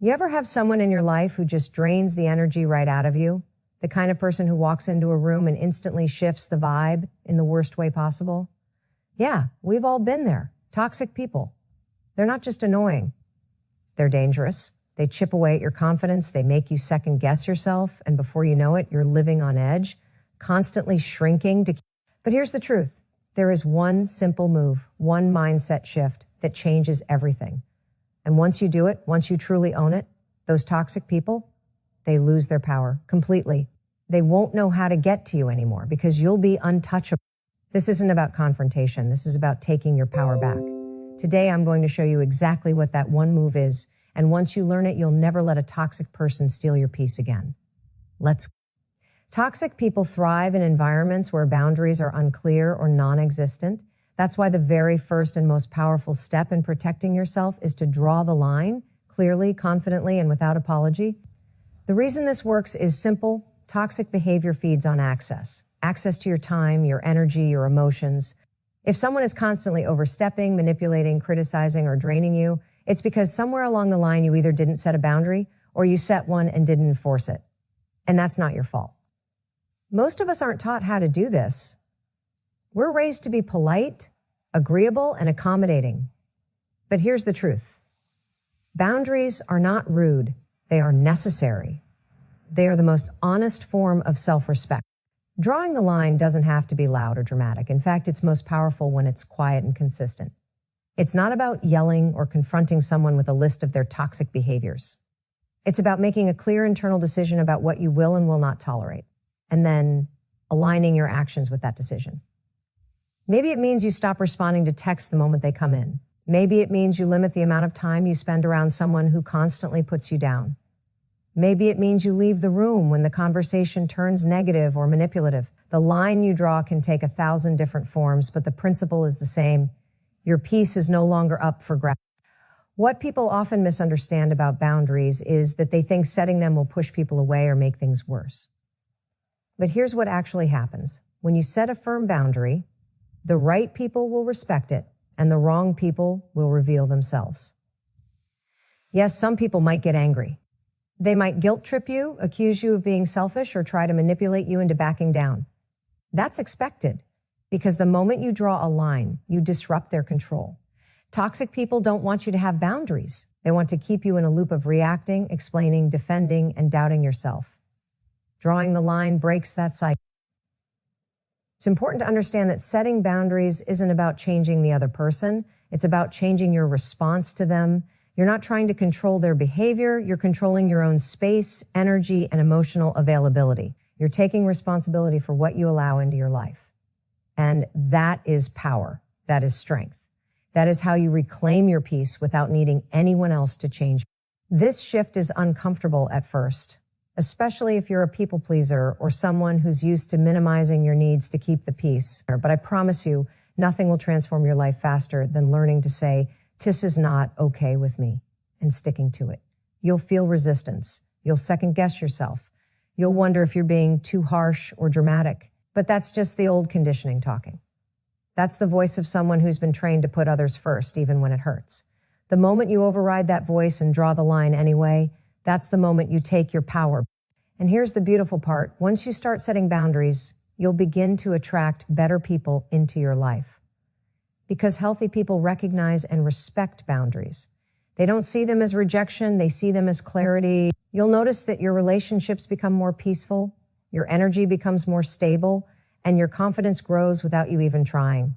You ever have someone in your life who just drains the energy right out of you? The kind of person who walks into a room and instantly shifts the vibe in the worst way possible? Yeah, we've all been there. Toxic people. They're not just annoying. They're dangerous. They chip away at your confidence. They make you second guess yourself. And before you know it, you're living on edge, constantly shrinking to. But here's the truth. There is one simple move, one mindset shift that changes everything. And once you do it, once you truly own it, those toxic people, they lose their power completely. They won't know how to get to you anymore because you'll be untouchable. This isn't about confrontation. This is about taking your power back. Today, I'm going to show you exactly what that one move is. And once you learn it, you'll never let a toxic person steal your peace again. Let's go. Toxic people thrive in environments where boundaries are unclear or non-existent. That's why the very first and most powerful step in protecting yourself is to draw the line clearly, confidently, and without apology. The reason this works is simple. Toxic behavior feeds on access to your time, your energy, your emotions. If someone is constantly overstepping, manipulating, criticizing, or draining you, it's because somewhere along the line you either didn't set a boundary or you set one and didn't enforce it. And that's not your fault. Most of us aren't taught how to do this. We're raised to be polite, agreeable, and accommodating. But here's the truth. Boundaries are not rude. They are necessary. They are the most honest form of self-respect. Drawing the line doesn't have to be loud or dramatic. In fact, it's most powerful when it's quiet and consistent. It's not about yelling or confronting someone with a list of their toxic behaviors. It's about making a clear internal decision about what you will and will not tolerate, and then aligning your actions with that decision. Maybe it means you stop responding to texts the moment they come in. Maybe it means you limit the amount of time you spend around someone who constantly puts you down. Maybe it means you leave the room when the conversation turns negative or manipulative. The line you draw can take 1,000 different forms, but the principle is the same. Your peace is no longer up for grabs. What people often misunderstand about boundaries is that they think setting them will push people away or make things worse. But here's what actually happens. When you set a firm boundary, the right people will respect it, and the wrong people will reveal themselves. Yes, some people might get angry. They might guilt trip you, accuse you of being selfish, or try to manipulate you into backing down. That's expected, because the moment you draw a line, you disrupt their control. Toxic people don't want you to have boundaries. They want to keep you in a loop of reacting, explaining, defending, and doubting yourself. Drawing the line breaks that cycle. It's important to understand that setting boundaries isn't about changing the other person. It's about changing your response to them. You're not trying to control their behavior. You're controlling your own space, energy, and emotional availability. You're taking responsibility for what you allow into your life. And that is power. That is strength. That is how you reclaim your peace without needing anyone else to change. This shift is uncomfortable at first, especially if you're a people pleaser or someone who's used to minimizing your needs to keep the peace. But I promise you, nothing will transform your life faster than learning to say, "This is not okay with me," and sticking to it. You'll feel resistance. You'll second guess yourself. You'll wonder if you're being too harsh or dramatic. But that's just the old conditioning talking. That's the voice of someone who's been trained to put others first, even when it hurts. The moment you override that voice and draw the line anyway, that's the moment you take your power. And here's the beautiful part. Once you start setting boundaries, you'll begin to attract better people into your life. Because healthy people recognize and respect boundaries. They don't see them as rejection, they see them as clarity. You'll notice that your relationships become more peaceful, your energy becomes more stable, and your confidence grows without you even trying.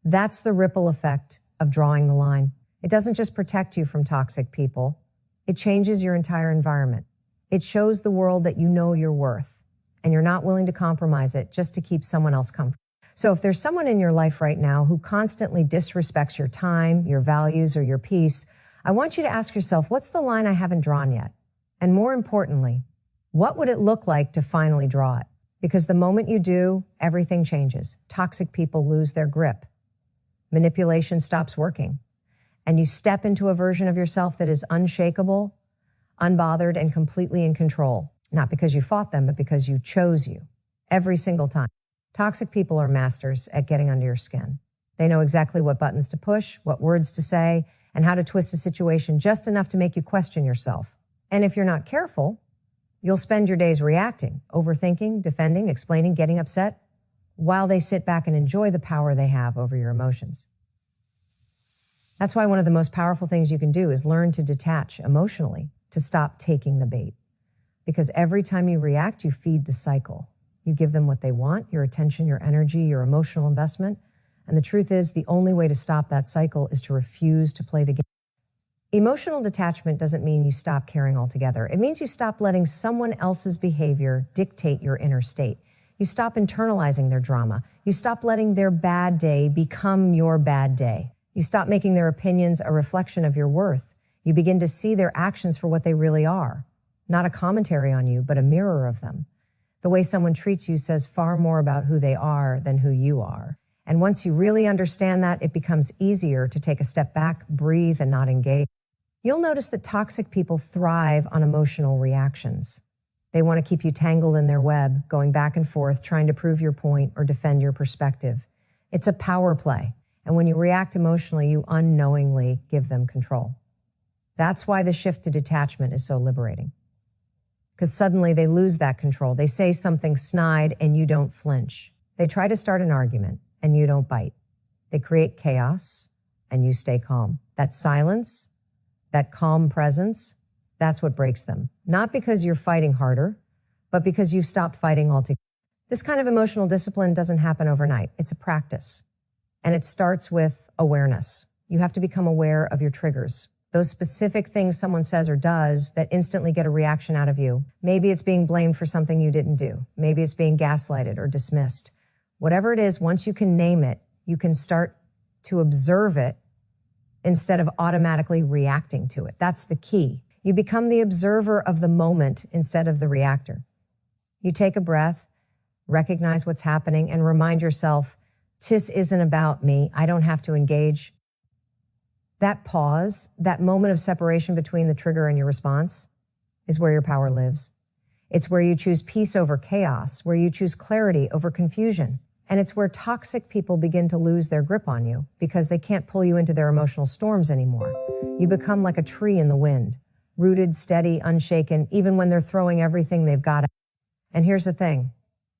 That's the ripple effect of drawing the line. It doesn't just protect you from toxic people. It changes your entire environment. It shows the world that you know your worth, and you're not willing to compromise it just to keep someone else comfortable. So if there's someone in your life right now who constantly disrespects your time, your values, or your peace, I want you to ask yourself, what's the line I haven't drawn yet? And more importantly, what would it look like to finally draw it? Because the moment you do, everything changes. Toxic people lose their grip. Manipulation stops working. And you step into a version of yourself that is unshakable, unbothered, and completely in control. Not because you fought them, but because you chose you. Every single time. Toxic people are masters at getting under your skin. They know exactly what buttons to push, what words to say, and how to twist a situation just enough to make you question yourself. And if you're not careful, you'll spend your days reacting, overthinking, defending, explaining, getting upset, while they sit back and enjoy the power they have over your emotions. That's why one of the most powerful things you can do is learn to detach emotionally, to stop taking the bait. Because every time you react, you feed the cycle. You give them what they want, your attention, your energy, your emotional investment. And the truth is, the only way to stop that cycle is to refuse to play the game. Emotional detachment doesn't mean you stop caring altogether. It means you stop letting someone else's behavior dictate your inner state. You stop internalizing their drama. You stop letting their bad day become your bad day. You stop making their opinions a reflection of your worth. You begin to see their actions for what they really are. Not a commentary on you, but a mirror of them. The way someone treats you says far more about who they are than who you are. And once you really understand that, it becomes easier to take a step back, breathe, and not engage. You'll notice that toxic people thrive on emotional reactions. They want to keep you tangled in their web, going back and forth, trying to prove your point or defend your perspective. It's a power play. And when you react emotionally, you unknowingly give them control. That's why the shift to detachment is so liberating. Because suddenly they lose that control. They say something snide and you don't flinch. They try to start an argument and you don't bite. They create chaos and you stay calm. That silence, that calm presence, that's what breaks them. Not because you're fighting harder, but because you've stopped fighting altogether. This kind of emotional discipline doesn't happen overnight. It's a practice. And it starts with awareness. You have to become aware of your triggers. Those specific things someone says or does that instantly get a reaction out of you. Maybe it's being blamed for something you didn't do. Maybe it's being gaslighted or dismissed. Whatever it is, once you can name it, you can start to observe it instead of automatically reacting to it. That's the key. You become the observer of the moment instead of the reactor. You take a breath, recognize what's happening, and remind yourself, this isn't about me. I don't have to engage. That pause, that moment of separation between the trigger and your response is where your power lives. It's where you choose peace over chaos, where you choose clarity over confusion. And it's where toxic people begin to lose their grip on you because they can't pull you into their emotional storms anymore. You become like a tree in the wind, rooted, steady, unshaken, even when they're throwing everything they've got. And here's the thing.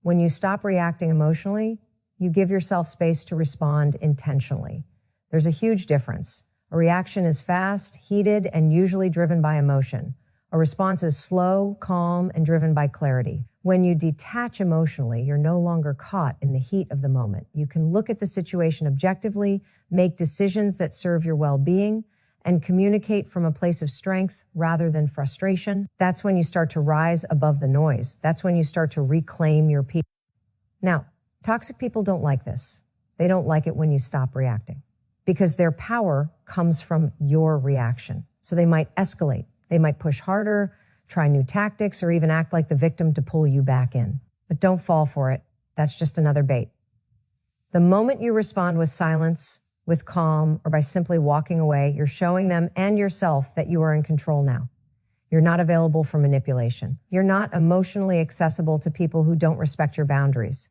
When you stop reacting emotionally, you give yourself space to respond intentionally. There's a huge difference. A reaction is fast, heated, and usually driven by emotion. A response is slow, calm, and driven by clarity. When you detach emotionally, you're no longer caught in the heat of the moment. You can look at the situation objectively, make decisions that serve your well-being, and communicate from a place of strength rather than frustration. That's when you start to rise above the noise. That's when you start to reclaim your peace. Now, toxic people don't like this. They don't like it when you stop reacting because their power comes from your reaction. So they might escalate. They might push harder, try new tactics, or even act like the victim to pull you back in. But don't fall for it. That's just another bait. The moment you respond with silence, with calm, or by simply walking away, you're showing them and yourself that you are in control now. You're not available for manipulation. You're not emotionally accessible to people who don't respect your boundaries.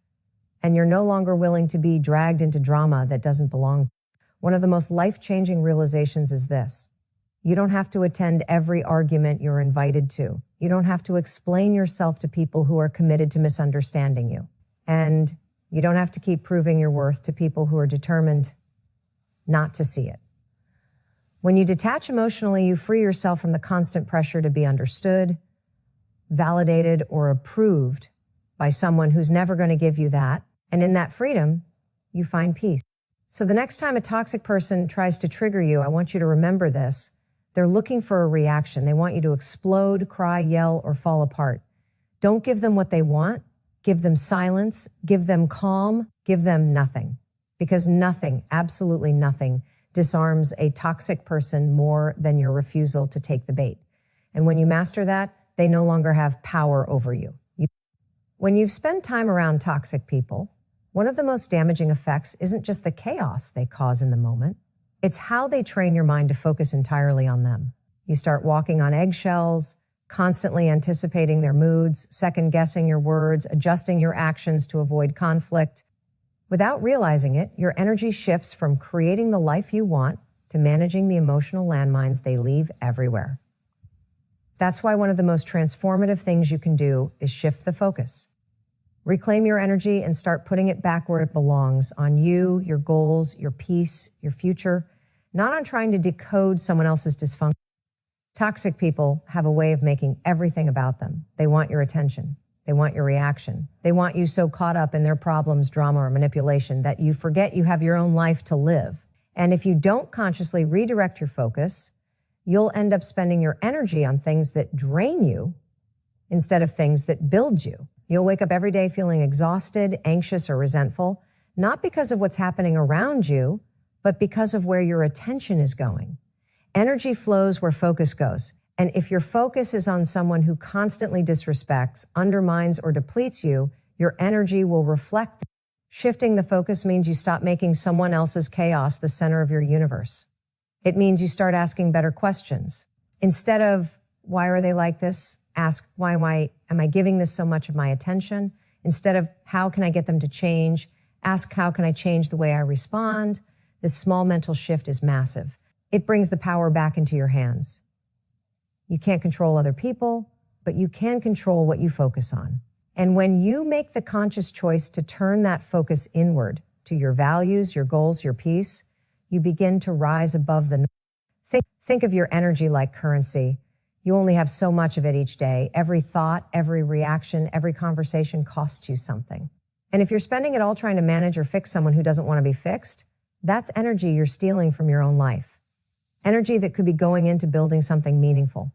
And you're no longer willing to be dragged into drama that doesn't belong. One of the most life-changing realizations is this. You don't have to attend every argument you're invited to. You don't have to explain yourself to people who are committed to misunderstanding you. And you don't have to keep proving your worth to people who are determined not to see it. When you detach emotionally, you free yourself from the constant pressure to be understood, validated, or approved by someone who's never going to give you that. And in that freedom, you find peace. So the next time a toxic person tries to trigger you, I want you to remember this. They're looking for a reaction. They want you to explode, cry, yell, or fall apart. Don't give them what they want. Give them silence. Give them calm. Give them nothing. Because nothing, absolutely nothing, disarms a toxic person more than your refusal to take the bait. And when you master that, they no longer have power over you. When you've spent time around toxic people, one of the most damaging effects isn't just the chaos they cause in the moment. It's how they train your mind to focus entirely on them. You start walking on eggshells, constantly anticipating their moods, second-guessing your words, adjusting your actions to avoid conflict. Without realizing it, your energy shifts from creating the life you want to managing the emotional landmines they leave everywhere. That's why one of the most transformative things you can do is shift the focus. Reclaim your energy and start putting it back where it belongs, on you, your goals, your peace, your future, not on trying to decode someone else's dysfunction. Toxic people have a way of making everything about them. They want your attention. They want your reaction. They want you so caught up in their problems, drama, or manipulation that you forget you have your own life to live. And if you don't consciously redirect your focus, you'll end up spending your energy on things that drain you instead of things that build you. You'll wake up every day feeling exhausted, anxious, or resentful, not because of what's happening around you, but because of where your attention is going. Energy flows where focus goes. And if your focus is on someone who constantly disrespects, undermines, or depletes you, your energy will reflect that. Shifting the focus means you stop making someone else's chaos the center of your universe. It means you start asking better questions. Instead of, why are they like this? Ask, why am I giving this so much of my attention? Instead of, how can I get them to change? Ask, how can I change the way I respond? This small mental shift is massive. It brings the power back into your hands. You can't control other people, but you can control what you focus on. And when you make the conscious choice to turn that focus inward to your values, your goals, your peace, you begin to rise above the norm. Think of your energy like currency. You only have so much of it each day. Every thought, every reaction, every conversation costs you something. And if you're spending it all trying to manage or fix someone who doesn't want to be fixed, that's energy you're stealing from your own life. Energy that could be going into building something meaningful,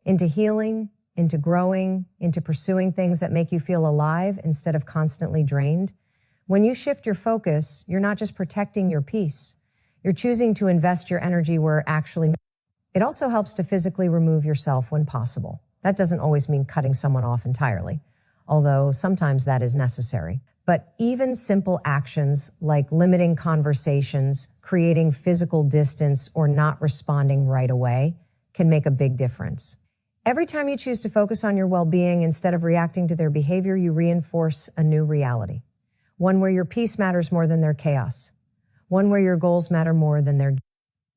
into healing, into growing, into pursuing things that make you feel alive instead of constantly drained. When you shift your focus, you're not just protecting your peace. You're choosing to invest your energy where it actually matters. It also helps to physically remove yourself when possible. That doesn't always mean cutting someone off entirely, although sometimes that is necessary. But even simple actions like limiting conversations, creating physical distance, or not responding right away can make a big difference. Every time you choose to focus on your well-being instead of reacting to their behavior, you reinforce a new reality. One where your peace matters more than their chaos. One where your goals matter more than their...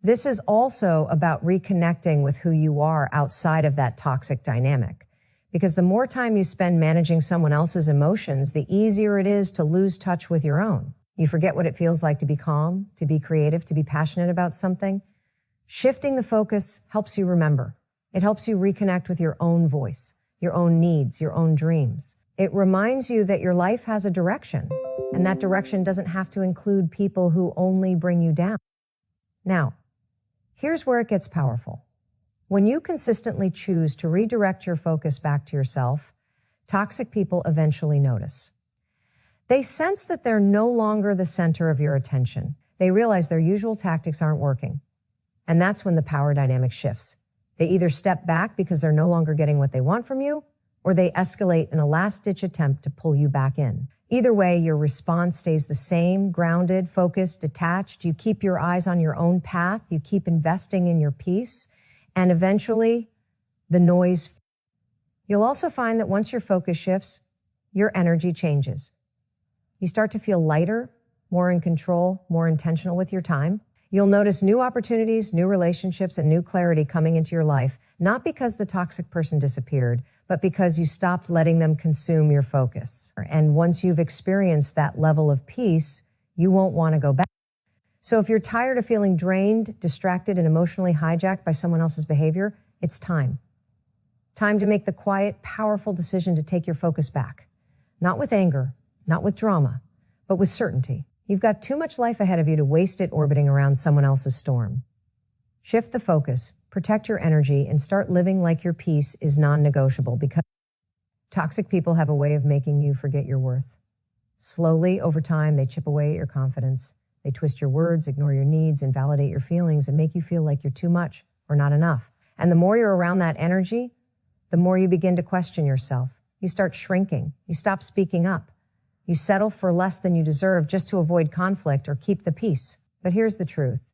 This is also about reconnecting with who you are outside of that toxic dynamic. Because the more time you spend managing someone else's emotions, the easier it is to lose touch with your own. You forget what it feels like to be calm, to be creative, to be passionate about something. Shifting the focus helps you remember. It helps you reconnect with your own voice, your own needs, your own dreams. It reminds you that your life has a direction, and that direction doesn't have to include people who only bring you down. Now, here's where it gets powerful. When you consistently choose to redirect your focus back to yourself, toxic people eventually notice. They sense that they're no longer the center of your attention. They realize their usual tactics aren't working. And that's when the power dynamic shifts. They either step back because they're no longer getting what they want from you, or they escalate in a last-ditch attempt to pull you back in. Either way, your response stays the same, grounded, focused, detached. You keep your eyes on your own path. You keep investing in your peace. And eventually, the noise. You'll also find that once your focus shifts, your energy changes. You start to feel lighter, more in control, more intentional with your time. You'll notice new opportunities, new relationships, and new clarity coming into your life, not because the toxic person disappeared, but because you stopped letting them consume your focus. And once you've experienced that level of peace, you won't want to go back. So if you're tired of feeling drained, distracted, and emotionally hijacked by someone else's behavior, it's time. Time to make the quiet, powerful decision to take your focus back. Not with anger, not with drama, but with certainty. You've got too much life ahead of you to waste it orbiting around someone else's storm. Shift the focus, protect your energy, and start living like your peace is non-negotiable, because toxic people have a way of making you forget your worth. Slowly, over time, they chip away at your confidence. They twist your words, ignore your needs, invalidate your feelings, and make you feel like you're too much or not enough. And the more you're around that energy, the more you begin to question yourself. You start shrinking. You stop speaking up. You settle for less than you deserve just to avoid conflict or keep the peace. But here's the truth.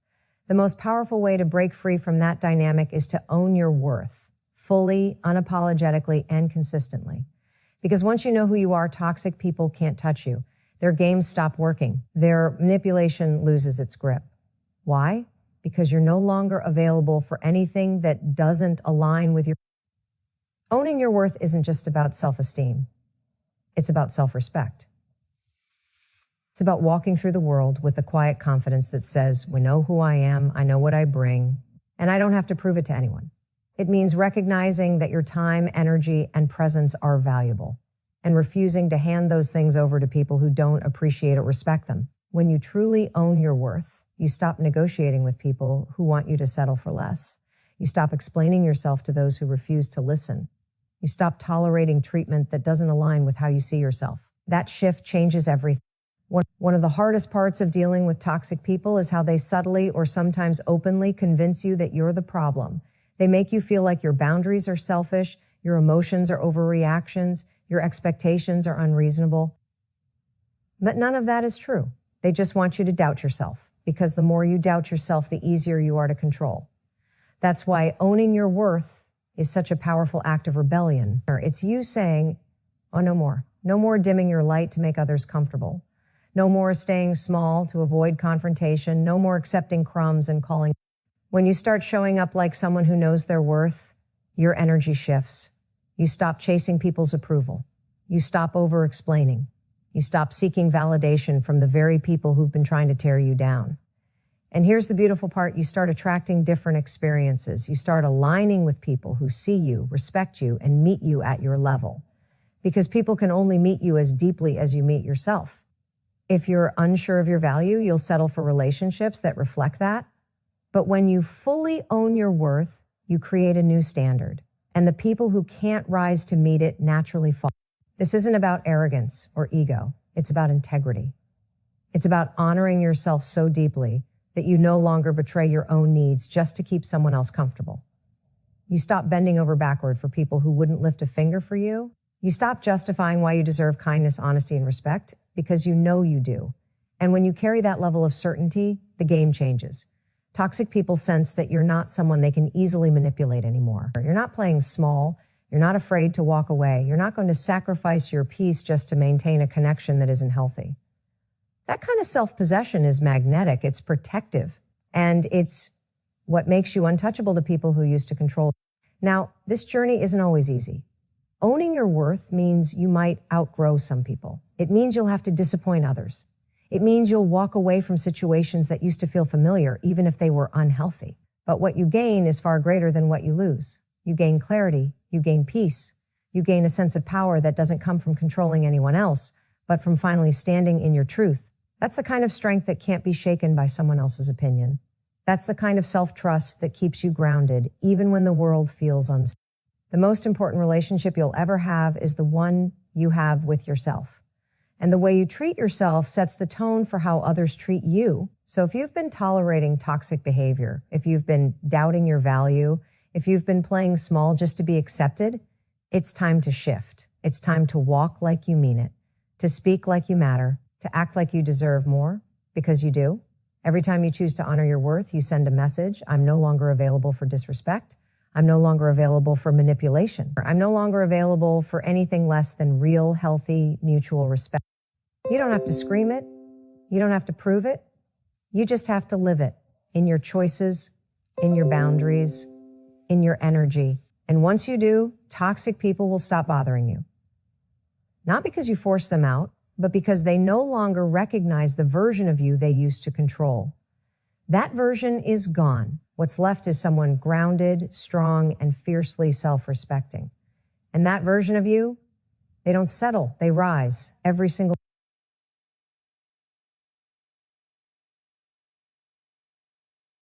The most powerful way to break free from that dynamic is to own your worth, fully, unapologetically, and consistently. Because once you know who you are, toxic people can't touch you. Their games stop working. Their manipulation loses its grip. Why? because you're no longer available for anything that doesn't align with your. Owning your worth isn't just about self-esteem. It's about self-respect. It's about walking through the world with a quiet confidence that says, we know who I am, I know what I bring, and I don't have to prove it to anyone. It means recognizing that your time, energy, and presence are valuable, and refusing to hand those things over to people who don't appreciate or respect them. When you truly own your worth, you stop negotiating with people who want you to settle for less. You stop explaining yourself to those who refuse to listen. You stop tolerating treatment that doesn't align with how you see yourself. That shift changes everything. One of the hardest parts of dealing with toxic people is how they subtly or sometimes openly convince you that you're the problem. They make you feel like your boundaries are selfish, your emotions are overreactions, your expectations are unreasonable. But none of that is true. They just want you to doubt yourself, because the more you doubt yourself, the easier you are to control. That's why owning your worth is such a powerful act of rebellion. It's you saying, oh, no more. No more dimming your light to make others comfortable. No more staying small to avoid confrontation. No more accepting crumbs and calling. When you start showing up like someone who knows their worth, your energy shifts. You stop chasing people's approval. You stop over-explaining. You stop seeking validation from the very people who've been trying to tear you down. And here's the beautiful part. You start attracting different experiences. You start aligning with people who see you, respect you, and meet you at your level. Because people can only meet you as deeply as you meet yourself. If you're unsure of your value, you'll settle for relationships that reflect that. But when you fully own your worth, you create a new standard. And the people who can't rise to meet it naturally fall. This isn't about arrogance or ego. It's about integrity. It's about honoring yourself so deeply that you no longer betray your own needs just to keep someone else comfortable. You stop bending over backward for people who wouldn't lift a finger for you. You stop justifying why you deserve kindness, honesty, and respect, because you know you do. And when you carry that level of certainty, the game changes. Toxic people sense that you're not someone they can easily manipulate anymore. You're not playing small. You're not afraid to walk away. You're not going to sacrifice your peace just to maintain a connection that isn't healthy. That kind of self-possession is magnetic. It's protective. And it's what makes you untouchable to people who used to control. Now, this journey isn't always easy. Owning your worth means you might outgrow some people. It means you'll have to disappoint others. It means you'll walk away from situations that used to feel familiar, even if they were unhealthy. But what you gain is far greater than what you lose. You gain clarity. You gain peace. You gain a sense of power that doesn't come from controlling anyone else, but from finally standing in your truth. That's the kind of strength that can't be shaken by someone else's opinion. That's the kind of self-trust that keeps you grounded, even when the world feels unsafe. The most important relationship you'll ever have is the one you have with yourself. And the way you treat yourself sets the tone for how others treat you. So if you've been tolerating toxic behavior, if you've been doubting your value, if you've been playing small just to be accepted, it's time to shift. It's time to walk like you mean it, to speak like you matter, to act like you deserve more, because you do. Every time you choose to honor your worth, you send a message. I'm no longer available for disrespect. I'm no longer available for manipulation. I'm no longer available for anything less than real, healthy, mutual respect. You don't have to scream it. You don't have to prove it. You just have to live it in your choices, in your boundaries, in your energy. And once you do, toxic people will stop bothering you. Not because you force them out, but because they no longer recognize the version of you they used to control. That version is gone. What's left is someone grounded, strong, and fiercely self-respecting. And that version of you, they don't settle, they rise every single